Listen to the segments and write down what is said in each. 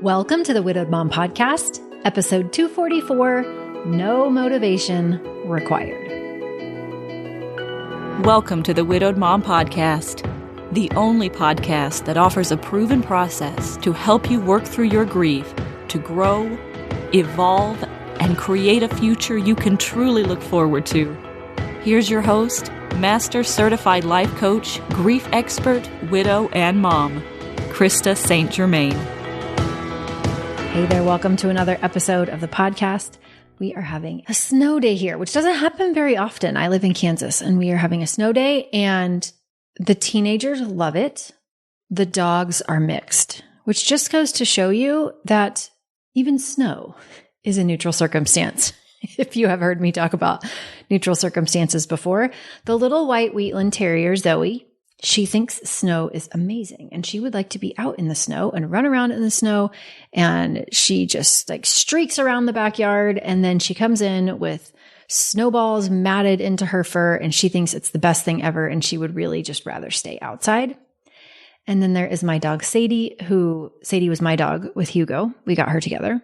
Welcome to the Widowed Mom Podcast, episode 244, No Motivation Required. Welcome to the Widowed Mom Podcast, the only podcast that offers a proven process to help you work through your grief, to grow, evolve, and create a future you can truly look forward to. Here's your host, Master Certified Life Coach, Grief Expert, Widow, and Mom, Krista St-Germain. Hey there, welcome to another episode of the podcast. We are having a snow day here, which doesn't happen very often. I live in Kansas and we are having a snow day and the teenagers love it. The dogs are mixed, which just goes to show you that even snow is a neutral circumstance. If you have heard me talk about neutral circumstances before, the little white Wheatland Terrier, Zoe, she thinks snow is amazing and she would like to be out in the snow and run around in the snow. And she just like streaks around the backyard and then she comes in with snowballs matted into her fur and she thinks it's the best thing ever. And she would really just rather stay outside. And then there is my dog, Sadie was my dog with Hugo. We got her together.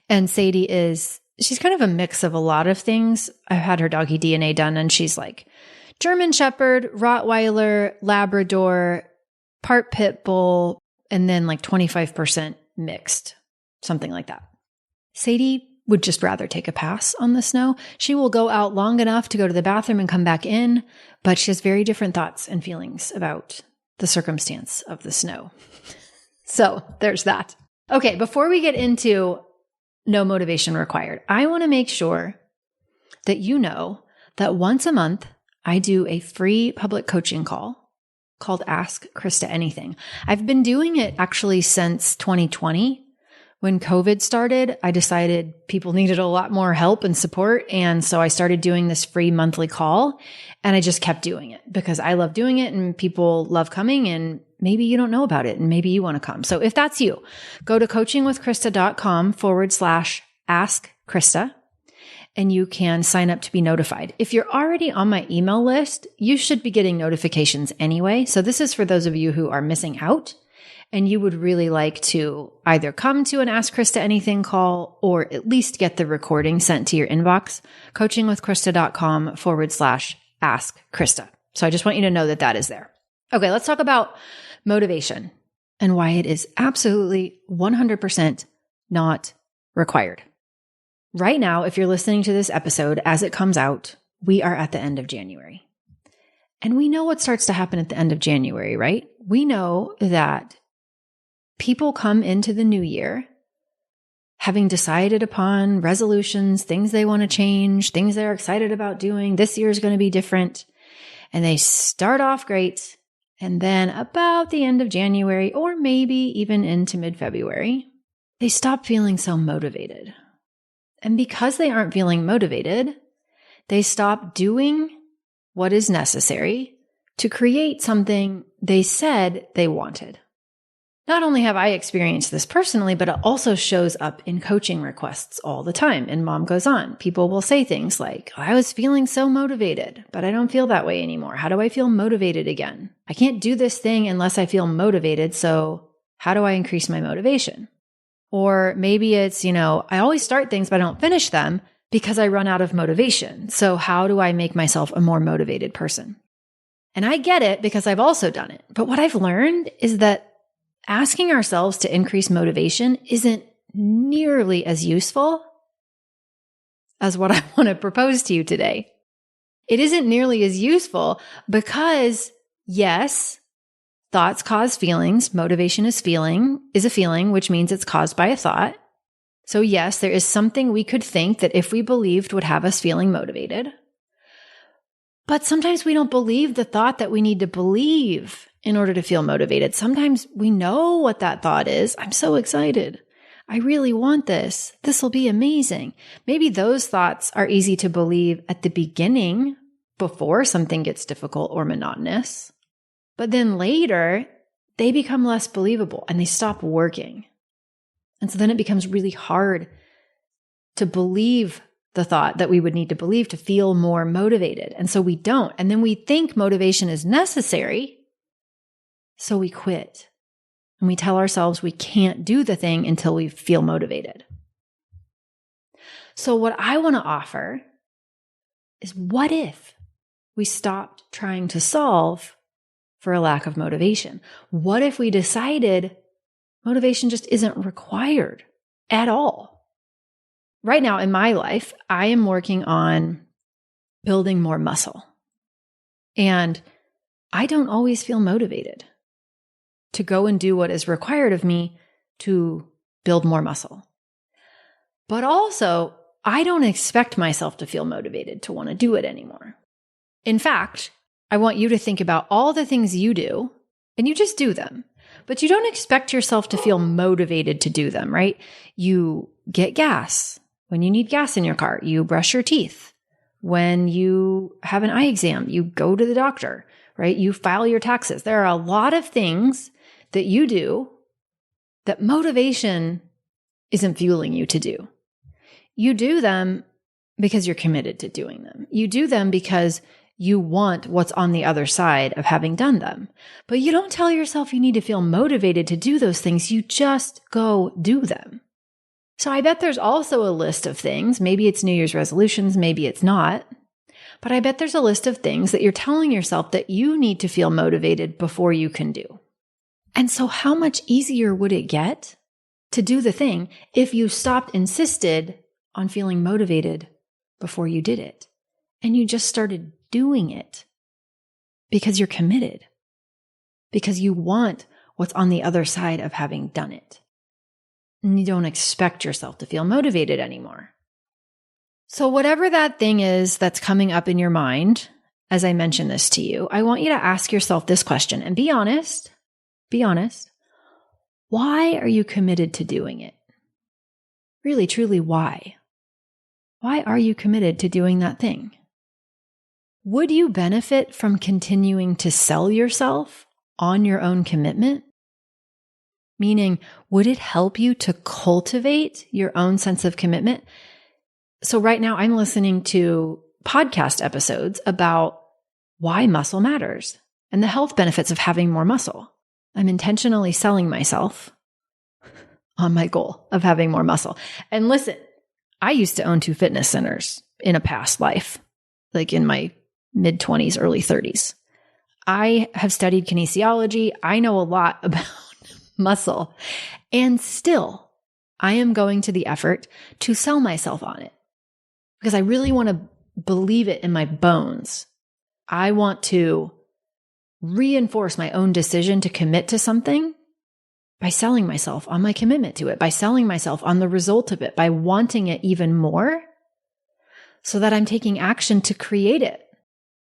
And she's kind of a mix of a lot of things. I've had her doggy DNA done and she's like German Shepherd, Rottweiler, Labrador, part Pit Bull, and then like 25% mixed, something like that. Sadie would just rather take a pass on the snow. She will go out long enough to go to the bathroom and come back in, but she has very different thoughts and feelings about the circumstance of the snow. So there's that. Okay, before we get into no motivation required, I want to make sure that you know that once a month, I do a free public coaching call called Ask Krista Anything. I've been doing it actually since 2020. When COVID started, I decided people needed a lot more help and support. And so I started doing this free monthly call and I just kept doing it because I love doing it and people love coming and maybe you don't know about it and maybe you want to come. So if that's you, go to coachingwithkrista.com/ask Krista. And you can sign up to be notified. If you're already on my email list, you should be getting notifications anyway. So this is for those of you who are missing out and you would really like to either come to an Ask Krista Anything call or at least get the recording sent to your inbox, coachingwithkrista.com/ask Krista. So I just want you to know that that is there. Okay, let's talk about motivation and why it is absolutely 100% not required. Right now, if you're listening to this episode as it comes out, we are at the end of January. And we know what starts to happen at the end of January, right? We know that people come into the new year having decided upon resolutions, things they want to change, things they're excited about doing. This year is going to be different. And they start off great. And then about the end of January, or maybe even into mid-February, they stop feeling so motivated. And because they aren't feeling motivated, they stop doing what is necessary to create something they said they wanted. Not only have I experienced this personally, but it also shows up in coaching requests all the time. And Mom Goes On. People will say things like, I was feeling so motivated, but I don't feel that way anymore. How do I feel motivated again? I can't do this thing unless I feel motivated. So how do I increase my motivation? Or maybe it's, I always start things, but I don't finish them because I run out of motivation. So how do I make myself a more motivated person? And I get it because I've also done it. But what I've learned is that asking ourselves to increase motivation isn't nearly as useful as what I want to propose to you today. It isn't nearly as useful because, yes, thoughts cause feelings. Motivation is a feeling, which means it's caused by a thought. So yes, there is something we could think that if we believed would have us feeling motivated. But sometimes we don't believe the thought that we need to believe in order to feel motivated. Sometimes we know what that thought is. I'm so excited. I really want this. This will be amazing. Maybe those thoughts are easy to believe at the beginning before something gets difficult or monotonous. But then later, they become less believable and they stop working. And so then it becomes really hard to believe the thought that we would need to believe to feel more motivated. And so we don't. And then we think motivation is necessary, so we quit. And we tell ourselves we can't do the thing until we feel motivated. So what I want to offer is, what if we stopped trying to solve for a lack of motivation? What if we decided motivation just isn't required at all? Right now in my life, I am working on building more muscle. And I don't always feel motivated to go and do what is required of me to build more muscle. But also, I don't expect myself to feel motivated to want to do it anymore. In fact, I want you to think about all the things you do, and you just do them, but you don't expect yourself to feel motivated to do them, right? You get gas when you need gas in your car. You brush your teeth. When you have an eye exam, you go to the doctor, right? You file your taxes. There are a lot of things that you do that motivation isn't fueling you to do. You do them because you're committed to doing them. You do them because you want what's on the other side of having done them. But you don't tell yourself you need to feel motivated to do those things. You just go do them. So I bet there's also a list of things. Maybe it's New Year's resolutions, maybe it's not. But I bet there's a list of things that you're telling yourself that you need to feel motivated before you can do. And so how much easier would it get to do the thing if you insisted on feeling motivated before you did it, and you just started doing it because you're committed, because you want what's on the other side of having done it, and you don't expect yourself to feel motivated anymore. So whatever that thing is that's coming up in your mind, as I mention this to you, I want you to ask yourself this question and be honest. Be honest. Why are you committed to doing it? Really, truly, why? Why are you committed to doing that thing? Would you benefit from continuing to sell yourself on your own commitment? Meaning, would it help you to cultivate your own sense of commitment? So right now I'm listening to podcast episodes about why muscle matters and the health benefits of having more muscle. I'm intentionally selling myself on my goal of having more muscle. And listen, I used to own 2 fitness centers in a past life, like in my mid-20s, early 30s. I have studied kinesiology. I know a lot about muscle. And still, I am going to the effort to sell myself on it because I really want to believe it in my bones. I want to reinforce my own decision to commit to something by selling myself on my commitment to it, by selling myself on the result of it, by wanting it even more so that I'm taking action to create it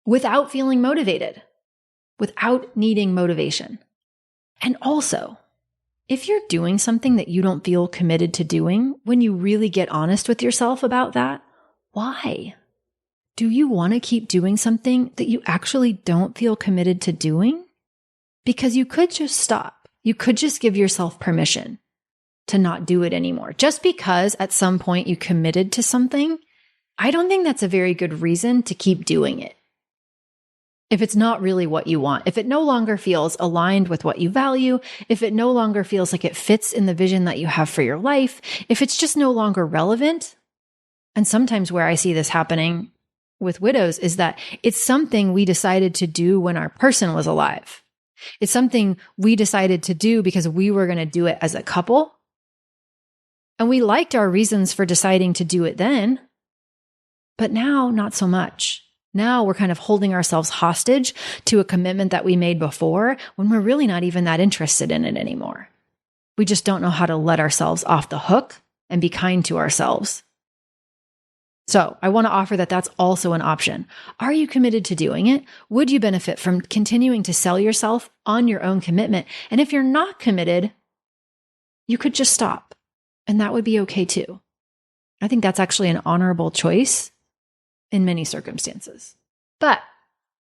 without feeling motivated, without needing motivation. And also, if you're doing something that you don't feel committed to doing, when you really get honest with yourself about that, why? Do you want to keep doing something that you actually don't feel committed to doing? Because you could just stop. You could just give yourself permission to not do it anymore. Just because at some point you committed to something, I don't think that's a very good reason to keep doing it. If it's not really what you want, if it no longer feels aligned with what you value, if it no longer feels like it fits in the vision that you have for your life, if it's just no longer relevant. And sometimes where I see this happening with widows is that it's something we decided to do when our person was alive. It's something we decided to do because we were going to do it as a couple. And we liked our reasons for deciding to do it then, but now not so much. Now we're kind of holding ourselves hostage to a commitment that we made before when we're really not even that interested in it anymore. We just don't know how to let ourselves off the hook and be kind to ourselves. So I want to offer that that's also an option. Are you committed to doing it? Would you benefit from continuing to sell yourself on your own commitment? And if you're not committed, you could just stop, and that would be okay too. I think that's actually an honorable choice in many circumstances. But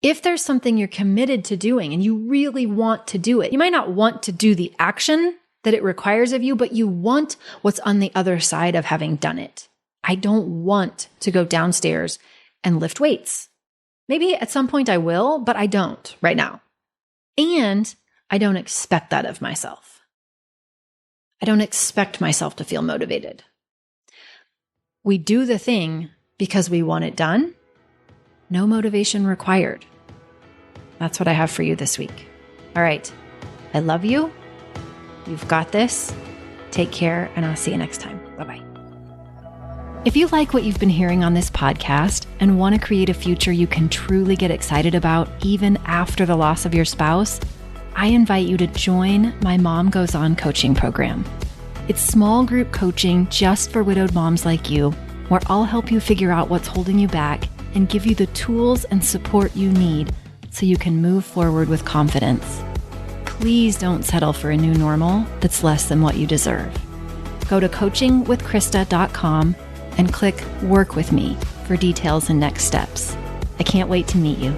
if there's something you're committed to doing and you really want to do it, you might not want to do the action that it requires of you, but you want what's on the other side of having done it. I don't want to go downstairs and lift weights. Maybe at some point I will, but I don't right now. And I don't expect that of myself. I don't expect myself to feel motivated. We do the thing because we want it done. No motivation required. That's what I have for you this week. All right. I love you. You've got this. Take care, and I'll see you next time. Bye-bye. If you like what you've been hearing on this podcast and want to create a future you can truly get excited about even after the loss of your spouse, I invite you to join my Mom Goes On coaching program. It's small group coaching just for widowed moms like you, where I'll help you figure out what's holding you back and give you the tools and support you need so you can move forward with confidence. Please don't settle for a new normal that's less than what you deserve. Go to coachingwithkrista.com and click Work With Me for details and next steps. I can't wait to meet you.